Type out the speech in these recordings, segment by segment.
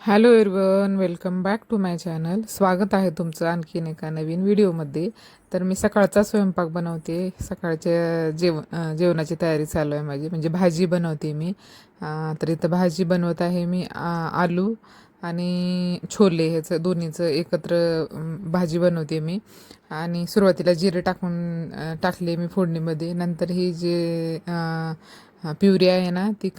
Hello everyone, welcome back to my channel. स्वागत आहे तुमचं आणखीन एका नवीन व्हिडिओमध्ये. तर मी सकाळचा स्वयंपाक बनवते. सकाळच्या जेवणाची तयारी चालू आहे माझी, म्हणजे भाजी बनवते मी. तर इथं भाजी बनवत आहे मी आलू आणि छोले, ह्याचं दोन्हीचं एकत्र भाजी बनवते मी. आणि सुरुवातीला जिरे टाकले मी फोडणीमध्ये. नंतर ही जे प्युरी आहे ना, ती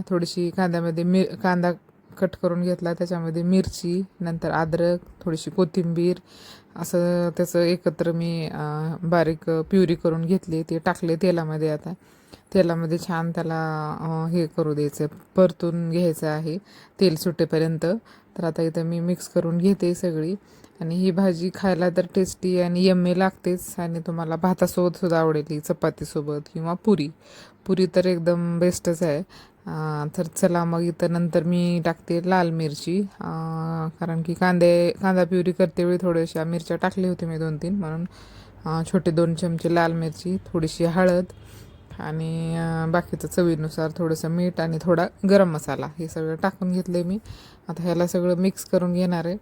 थोडीशी कांद्यामध्ये कांदा कट करून घेतला, त्याच्यामध्ये मिरची, नंतर अद्रक, थोडीशी कोथिंबीर, असं त्याचं एकत्र मी बारीक प्युरी करून घेतली. ते टाकले तेलामध्ये. आता तेलामध्ये छान त्याला हे करू द्यायचं, परतून घ्यायचं आहे तेल सुटेपर्यंत. तर आता इथं मी मिक्स करून घेते सगळी. आणि ही भाजी खायला तर टेस्टी आणि यम्मी लागतेच. आणि तुम्हाला भातासोबत सुद्धा आवडेल, ही चपातीसोबत किंवा पुरी तर एकदम बेस्टच आहे. तर चला मग इथं नंतर मी टाकते लाल मिरची, कारण की कांदा प्युरी करते वेळी थोड्याशा मिरच्या टाकली होती मी 2-3, म्हणून छोटे 2 चमचे लाल मिरची, थोडीशी हळद आणि बाकीचं चवीनुसार थोडंसं मीठ आणि थोडा गरम मसाला, हे सगळं टाकून घेतले मी. आता ह्याला सगळं मिक्स करून घेणार आहे.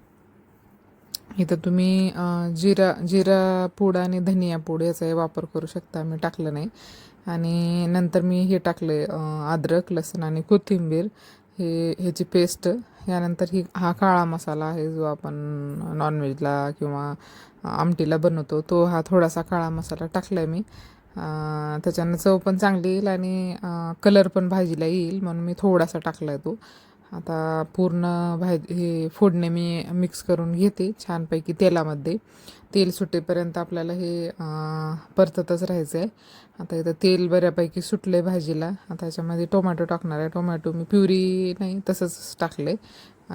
इथं तुम्ही जिरा पूड आणि धनिया पूड याचाही वापर करू शकता, मी टाकलं नाही. आणि नंतर मी हे टाकले अद्रक, लसूण आणि कोथिंबीर, ह्याची पेस्ट. यानंतर हा काळा मसाला आहे, जो आपण नॉनव्हेजला किंवा आमटीला बनवतो, तो हा थोडासा काळा मसाला टाकला आहे मी. त्याच्यानं चव पण चांगली येईल आणि कलर पण भाजीला येईल, म्हणून मी थोडासा टाकला आहे तो. आता पूर्ण हे फोडणे मी मिक्स करून घेते छानपैकी तेलामध्ये. तेल सुटेपर्यंत आपल्याला हे परततच राहायचं आहे. आता इथं तेल बऱ्यापैकी सुटले भाजीला. आता ह्याच्यामध्ये टोमॅटो टाकणार आहे. टोमॅटो मी प्युरी नाही, तसंच टाकले.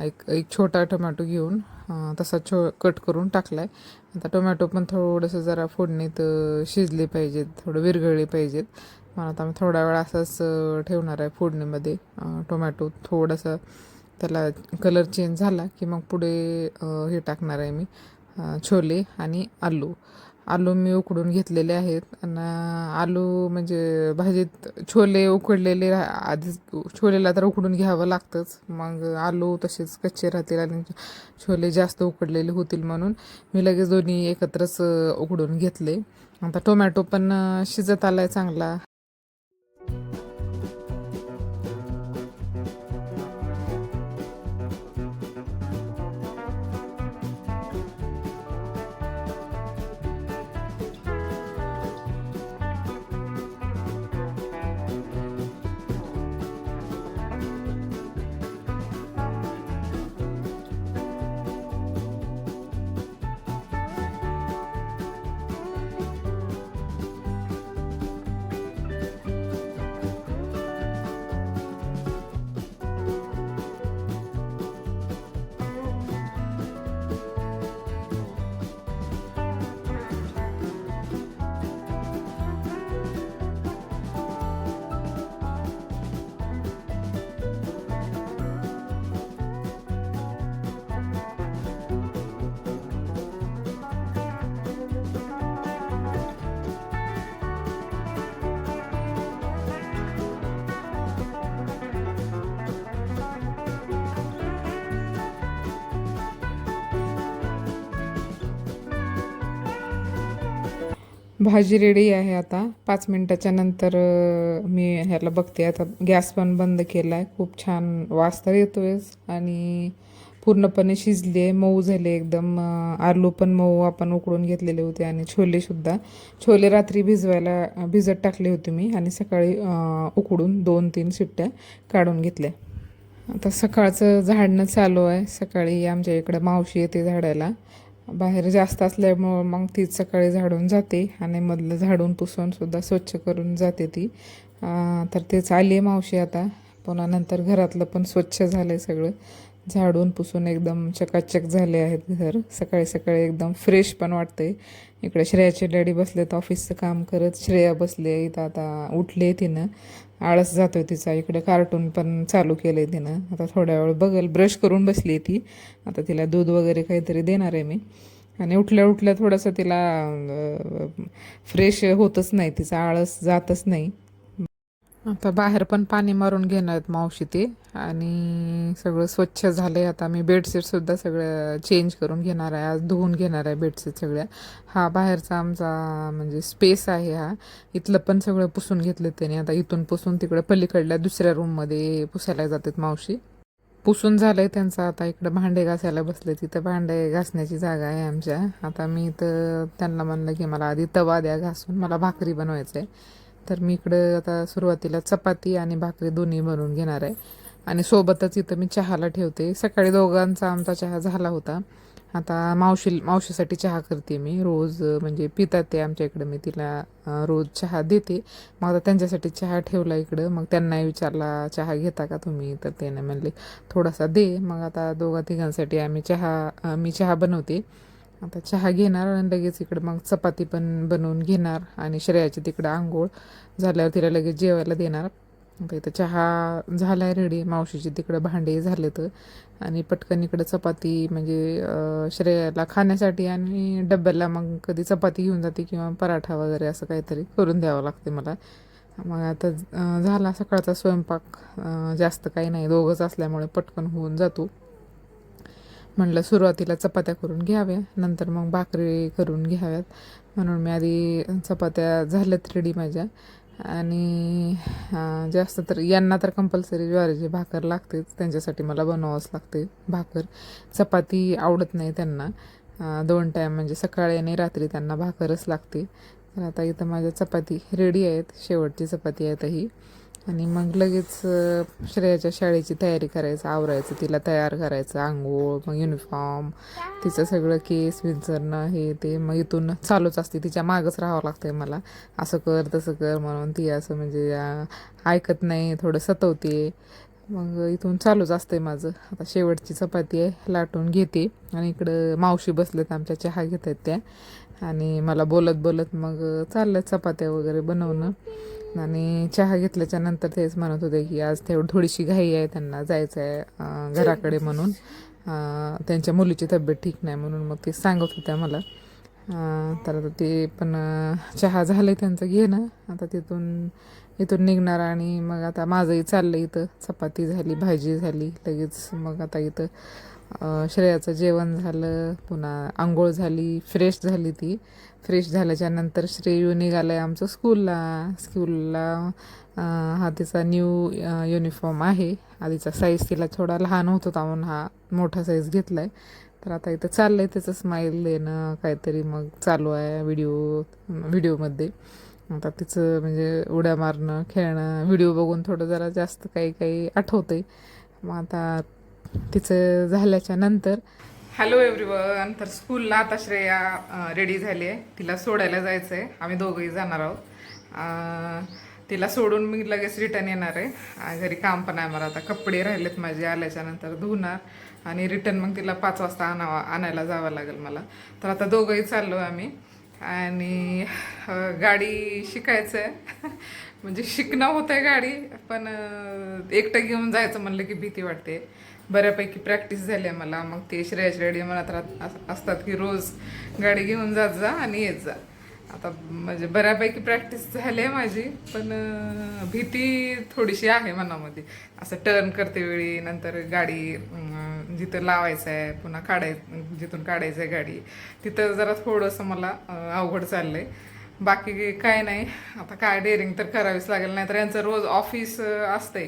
एक छोटा टोमॅटो घेऊन तसा कट करून टाकला आहे. आता टोमॅटो पण थोडंसं जरा फोडणीत शिजले पाहिजेत, थोडं विरघळले पाहिजेत. मला आता मी थोडा वेळ असंच ठेवणार आहे फोडणीमध्ये. टोमॅटो थोडंसं त्याला कलर चेंज झाला की मग पुढे हे टाकणार आहे मी, छोले आणि आलू मी उकडून घेतलेले आहेत. आणि आलू म्हणजे भाजीत छोले उकडलेले आधीच, छोलेला तर उकडून घ्यावं लागतंच, मग आलू तसेच कच्चे राहतील आणि छोले जास्त उकडलेले होतील, म्हणून मी लगेच दोन्ही एकत्रच उकडून घेतले. आता टोमॅटो पण शिजत आला आहे चांगला. भाजी रेडी आहे. आता 5 मिनटाच्या नंतर मी ह्याला बघते. आता गॅस पण बंद केला आहे. खूप छान वास तर येतोय आणि पूर्णपणे शिजली आहे, मऊ झाले एकदम. आलू पण मऊ आपण उकडून घेतलेले होते आणि छोले रात्री भिजत टाकले होते मी आणि सकाळी उकडून 2-3 शिट्ट्या काढून घेतल्या. आता सकाळचं झाडणं चालू आहे. सकाळी आमच्या इकडं मावशी येते झाडायला. बाहेर जास्त असल्यामुळं मग तीच सकाळी झाडून जाते आणि मधलं झाडून पुसून सुद्धा स्वच्छ करून जाते ती. तर तेच आली आहे मावशी आता. पुन्हा नंतर घरातलं पण स्वच्छ झालं आहे सगळं. झाडून पुसून एकदम चकाचक झाले आहेत घर. सकाळी सकाळी एकदम फ्रेश पण वाटते. इकडे श्रेयाचे डॅडी बसलेत ऑफिसचं काम करत. श्रेया बसले इथं, आता उठले तिनं. आळस जातोय तिचा. इकडे कार्टून पण चालू केलं आहे तिनं. आता थोड्या वेळ बघल. ब्रश करून बसली ती. आता तिला दूध वगैरे काहीतरी देणार आहे मी. आणि उठल्या उठल्या थोडंसं तिला फ्रेश होतच नाही, तिचा आळस जातच नाही. आता बाहेर पण पाणी मारून घेणार आहेत मावशी ते. आणि सगळं स्वच्छ झालंय. आता मी बेडशीट सुद्धा सगळं चेंज करून घेणार आहे, आज धुवून घेणार आहे बेडशीट सगळ्या. हा बाहेरचा आमचा म्हणजे स्पेस आहे हा. इथलं पण सगळं पुसून घेतलं त्याने. आता इथून पुसून तिकडे पलीकडल्या दुसऱ्या रूममध्ये पुसायला जातात मावशी. पुसून झालंय त्यांचं. आता इकडं भांडे घासायला बसले. तिथं भांडे घासण्याची जागा आहे आमच्या. आता मी इथं त्यांना म्हणलं की मला आधी तवा द्या घासून, मला भाकरी बनवायचं आहे. तर मी इकडं आता सुरुवातीला चपाती आणि भाकरी दोन्ही बनवून घेणार आहे. आणि सोबतच इथं मी चहाला ठेवते. सकाळी दोघांचा आमचा चहा झाला होता. आता मावशीसाठी चहा करते मी रोज. म्हणजे पितात ते आमच्या इकडं. मी तिला रोज चहा देते. मग आता त्यांच्यासाठी चहा ठेवला इकडं. मग त्यांनाही विचारला चहा घेता का तुम्ही, तर त्याने म्हणले थोडासा दे. मग आता दोघा तिघांसाठी मी चहा बनवते. आता चहा घेणार आणि लगेच इकडं मग चपाती पण बनवून घेणार. आणि श्रेयाची तिकडं आंघोळ झाल्यावर तिला लगेच जेवायला देणार. आता इथं चहा झालाय रेडी. मावशीची तिकडं भांडे झाले तर. आणि पटकन इकडं चपाती म्हणजे श्रेयाला खाण्यासाठी आणि डब्याला मग कधी चपाती घेऊन जाते किंवा पराठा वगैरे असं काहीतरी करून द्यावं लागते मला. मग आता झाला सकाळचा स्वयंपाक. जास्त काही नाही, दोघंच असल्यामुळे पटकन होऊन जातो. म्हणलं सुरुवातीला चपात्या करून घ्याव्या, नंतर मग भाकरी करून घ्याव्यात. म्हणून मी आधी चपात्या झाल्यात रेडी माझ्या. आणि जास्त तर यांना तर कंपल्सरी ज्वारीची भाकर लागतेच. त्यांच्यासाठी मला बनवावंच लागते भाकर. चपाती आवडत नाही त्यांना. 2 टाईम म्हणजे सकाळी आणि रात्री त्यांना भाकरच लागते. तर आता इथं माझ्या चपाती रेडी आहेत. शेवटची चपाती आहेत ही. आणि मग लगेच श्रेयाच्या शाळेची तयारी करायचं, आवरायचं, तिला तयार करायचं, आंघोळ, मग युनिफॉर्म, तिचं सगळं केस विंचरणं हे ते. मग इथून चालूच असते, तिच्या मागच राहावं लागतंय मला. असं कर तसं कर म्हणून. ती असं म्हणजे ऐकत नाही, थोडं सतवते. मग इथून चालूच असतंय माझं. आता शेवटची चपाती आहे, लाटून घेते. आणि इकडं मावशी बसलेत आमच्या, चहा घेत आहेत त्या. आणि मला बोलत बोलत मग चाललं चपात्या वगैरे बनवणं. आणि चहा घेतल्याच्या नंतर तेच म्हणत होते की आज थोडीशी घाई आहे, त्यांना जायचं आहे घराकडे म्हणून. त्यांच्या मुलीची तब्येत ठीक नाही म्हणून मग ते सांगत होत्या मला. तर आता ते पण चहा झालं आहे त्यांचं घेणं. आता इथून निघणार. आणि मग आता माझंही चाललं इथं. चपाती झाली, भाजी झाली लगेच. मग आता इथं श्रेयाचं जेवण झालं, पुन्हा आंघोळ झाली, फ्रेश झाली ती. फ्रेश झाल्याच्या नंतर श्रेयू निघालं आहे आमचं स्कूलला. हा तिचा न्यू युनिफॉर्म आहे. आधीचा साईज तिला थोडा लहान होत होता म्हणून हा मोठा साईज घेतला आहे. तर आता इथं चाललं आहे त्याचं स्माईल देणं काहीतरी मग चालू आहे व्हिडिओमध्ये. आता तिचं म्हणजे उड्या मारणं, खेळणं, व्हिडिओ बघून थोडं जरा जास्त काही काही आठवतं आहे. मग आता तिचं झाल्याच्या नंतर हॅलो एव्हरीवन. तर स्कूलला आता श्रेया रेडी झाली आहे. तिला सोडायला जायचं आहे. आम्ही दोघंही जाणार आहोत. तिला सोडून मी लगेच रिटर्न येणार आहे. घरी काम पण आहे मला. आता कपडे राहिलेत माझे, आल्याच्या नंतर धुणार. आणि रिटर्न मग तिला 5 वाजता आणायला जावं लागेल मला. तर आता दोघंही चाललो आम्ही. आणि गाडी शिकायचं आहे. म्हणजे शिकणं होतं आहे गाडी, पण एकटं घेऊन जायचं म्हणलं की भीती वाटते. बऱ्यापैकी प्रॅक्टिस झाली आहे मला. मग ते श्रेयस रेडी म्हणत असतात की रोज गाडी घेऊन जात जा आणि येत जा. आता म्हणजे बऱ्यापैकी प्रॅक्टिस झाली आहे माझी, पण भीती थोडीशी आहे मनामध्ये. असं टर्न करते वेळी, नंतर गाडी जिथं लावायचं आहे, पुन्हा जिथून काढायचं आहे गाडी, तिथं जरा थोडंसं मला अवघड चाललं आहे. बाकी काय नाही. आता काय डेअरिंग तर करावीच लागेल, नाही तर यांचं रोज ऑफिस असतंय.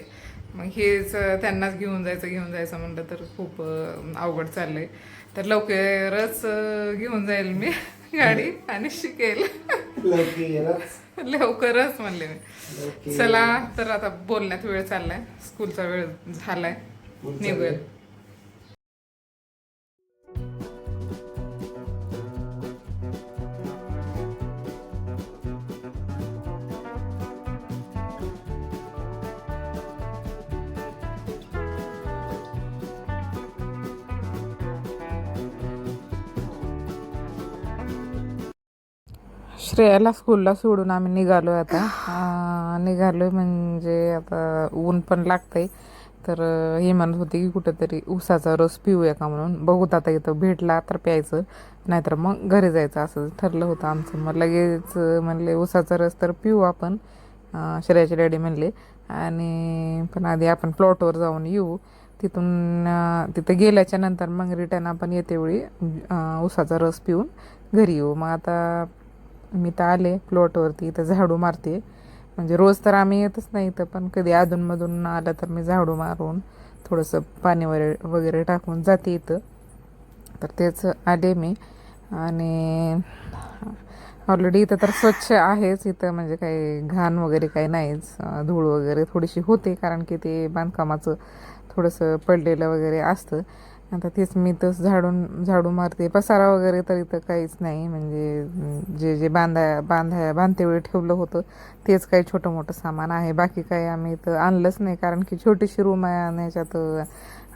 मग हेच त्यांनाच घेऊन जायचं म्हणलं तर खूप अवघड चाललंय. तर लवकरच घेऊन जाईल मी गाडी आणि शिकेल लवकरच म्हणले मी. चला तर आता बोलण्यात वेळ चाललाय, स्कूलचा वेळ झालाय, निघूया. श्रेयाला स्कूलला सोडून आम्ही निघालो आहे आता. निघालो म्हणजे आता ऊन पण लागतंय. तर हे म्हणत होते की कुठंतरी ऊसाचा रस पिऊया का म्हणून. बघूत आता इथं भेटला तर प्यायचं, नाहीतर मग घरी जायचं असं ठरलं होतं आमचं. मग लगेच म्हणले ऊसाचा रस तर पिऊ आपण. श्रेयाचे डॅडी म्हणले. आणि पण आधी आपण प्लॉटवर जाऊन येऊ. तिथून तिथं गेल्याच्या नंतर मग रिटर्न आपण येतेवेळी उसाचा रस पिऊन घरी येऊ. मग आता मी तर आले प्लॉटवरती, इथं झाडू मारते. म्हणजे रोज तर आम्ही येतच नाही इथं, पण कधी अधूनमधून आलं तर मी झाडू मारून थोडंसं पाणी वगैरे टाकून जाते इथं. तर तेच आले मी. आणि ऑलरेडी इथं तर स्वच्छ आहेच इथं, म्हणजे काही घाण वगैरे काही नाहीच. धूळ वगैरे थोडीशी होते कारण की ते बांधकामाचं थोडंसं पडलेलं वगैरे असतं. आता तेच मी तस झाडू मारते. पसारा वगैरे तर इथं काहीच नाही. म्हणजे जे जे बांधते वेळी ठेवलं होतं तेच काही छोटं मोठं सामान आहे. बाकी काही आम्ही इथं आणलंच नाही, कारण की छोटीशी रूम आहे आणि याच्यात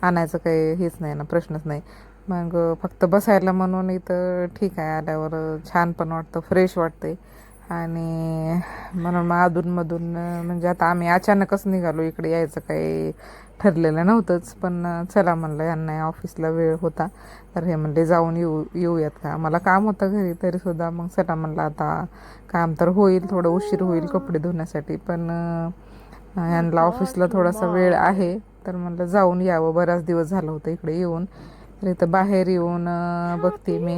आणायचं काही हेच नाही ना, प्रश्नच नाही. मग फक्त बसायला म्हणून इथं ठीक आहे. आल्यावर छान पण वाटतं, फ्रेश वाटते. आणि म्हणून मग अधूनमधून म्हणजे आता आम्ही अचानकच निघालो, इकडे यायचं काही ठरलेलं नव्हतंच. पण चला म्हणलं, यांना ऑफिसला वेळ होता तर हे म्हणले जाऊन येऊयात का. मला काम होतं घरी तरीसुद्धा मग चला म्हणलं, आता काम तर होईल, थोडं उशीर होईल कपडे धुण्यासाठी, पण यांना ऑफिसला थोडासा वेळ आहे. तर म्हणलं जाऊन यावं, बराच दिवस झालं होतं इकडे येऊन. तर इथं बाहेर येऊन बघते मी,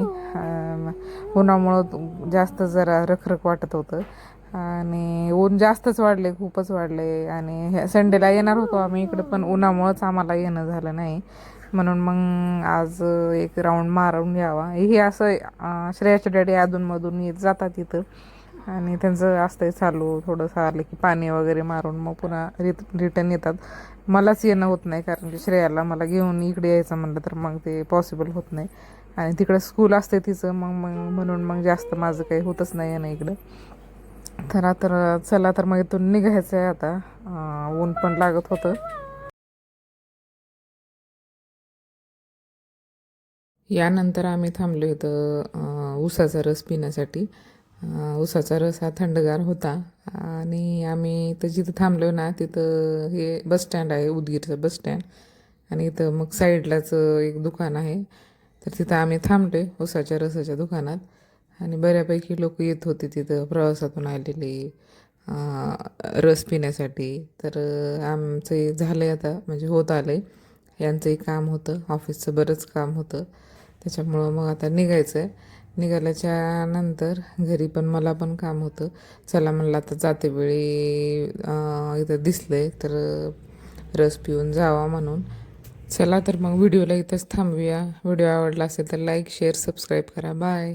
उन्हामुळं जास्त जरा रखरख वाटत होतं. आणि ऊन जास्तच वाढले, खूपच वाढले. आणि ह्या संडेला येणार होतो आम्ही इकडे, पण उन्हामुळंच आम्हाला येणं झालं नाही. म्हणून मग आज एक राऊंड मारून यावा हे असं. श्रेयाच्या डॅडी अधूनमधून येत जातात इथं, आणि त्यांचं असतंय चालू. थोडंसं आलं की पाणी वगैरे मारून मग पुन्हा रिटर्न येतात. मलाच येणं होत नाही, कारण की श्रेयाला मला घेऊन इकडे यायचं म्हणलं तर मग ते पॉसिबल होत नाही. आणि तिकडे स्कूल असते तिचं, म्हणून मग जास्त माझं काही होतच नाही येणं इकडं. तर चला, तर मग इथून निघायचं आहे आता. ऊन पण लागत होतं. यानंतर आम्ही थांबलो इथं उसाचा रस पिण्यासाठी. उसाचा रस हा थंडगार होता. आणि आम्ही इथं जिथं थांबलो ना, तिथं हे बसस्टँड आहे, उदगीरचं बसस्टँड. आणि इथं मग साईडलाच एक दुकान आहे. तर तिथं आम्ही थांबलो उसाच्या रसाच्या दुकानात. आणि बऱ्यापैकी लोक येत होते तिथं, प्रवासातून आलेले रस पिण्यासाठी. तर आमचं झालं आहे आता, म्हणजे होत आलं आहे. यांचंही काम होतं, ऑफिसचं बरंच काम होतं. त्याच्यामुळं मग आता निघायचं आहे. निघाल्याच्या नंतर घरी पण मला पण काम होतं. चला म्हणलं, आता जाते वेळी इथं दिसलं आहे तर रस पिऊन जावा म्हणून. चला तर मग व्हिडिओला इथंच थांबूया. व्हिडिओ आवडला असेल तर लाईक, शेअर, सबस्क्राईब करा. बाय.